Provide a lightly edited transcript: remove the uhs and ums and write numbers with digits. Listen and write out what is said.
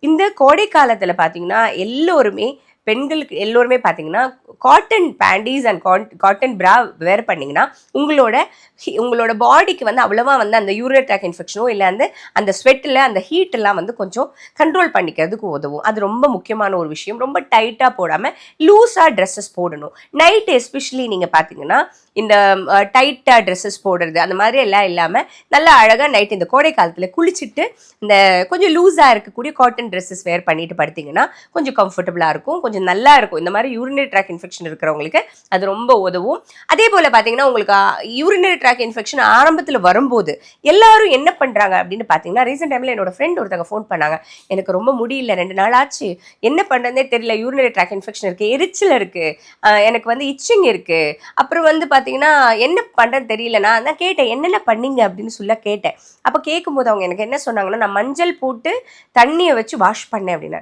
இந்த கோடை காலத்துல பார்த்தீங்கன்னா, எல்லோருமே பெண்களுக்கு எல்லோருமே பார்த்தீங்கன்னா, காட்டன் பேண்டீஸ் அண்ட் காட்டன் பிரா வேர் பண்ணீங்கன்னா, உங்களோட உங்களோட பாடிக்கு வந்து அவ்வளவா வந்து அந்த யூரினரி ட்ராக் இன்ஃபெக்ஷனோ இல்ல வந்து அந்த ஸ்வெட்ல அந்த ஹீட் எல்லாம் வந்து கொஞ்சம் கண்ட்ரோல் பண்ணிக்கிறதுக்கு உதவும். அது ரொம்ப முக்கியமான ஒரு விஷயம். ரொம்ப டைட்டா போடாம லூஸா ட்ரெஸ்ஸஸ் போடணும். நைட் எஸ்பெஷலி நீங்க பார்த்தீங்கன்னா, இந்த டைட்டா ட்ரெஸ்ஸஸ் போடுறது அந்த மாதிரி எல்லாம் இல்லாம, நல்லா அழகா நைட் இந்த கோடை காலத்துல குளிச்சுட்டு, இந்த கொஞ்சம் லூஸா இருக்கக்கூடிய காட்டன் ட்ரெஸ்ஸஸ் வேர் பண்ணிட்டு படுத்தீங்கன்னா, கொஞ்சம் கம்ஃபர்டபுளா இருக்கும். கொஞ்சம் நல்லா இருக்கும். இந்த மாதிரி யூரினரி ட்ராக் இன்ஃபெக்ஷன் இருக்கிறவங்களுக்கு அது ரொம்ப உதவும். அதே போல பார்த்தீங்கன்னா, உங்களுக்கு யூரினரி ட்ராக் இன்ஃபெக்ஷன் ஆரம்பத்துல வரும்போது, எல்லாரும் என்ன பண்றாங்க அப்படின்னு பார்த்தீங்கன்னா, ரீசென்ட் டைம்ல என்னோட ஃப்ரெண்ட் ஒருத்தங்க ஃபோன் பண்ணாங்க. எனக்கு ரொம்ப முடியல 2 நாள் ஆச்சு. என்ன பண்றதுன்னே தெரியல. யூரினரி ட்ராக் இன்ஃபெக்ஷன் இருக்கு. எரிச்சல் இருக்கு. எனக்கு வந்து இச்சிங் இருக்கு. அப்புறம் வந்து பார்த்தீங்கன்னா, என்ன பண்றதுன்னு தெரியல. நான் அதான் கேட்டேன். என்னென்ன பண்ணீங்க அப்படின்னு சொல்ல கேட்டேன். அப்ப கேட்கும்போது அவங்க எனக்கு என்ன சொன்னாங்கன்னா, நான் மஞ்சள் போட்டு தண்ணிய வச்சு வாஷ் பண்ணேன் அப்படின்னாரு.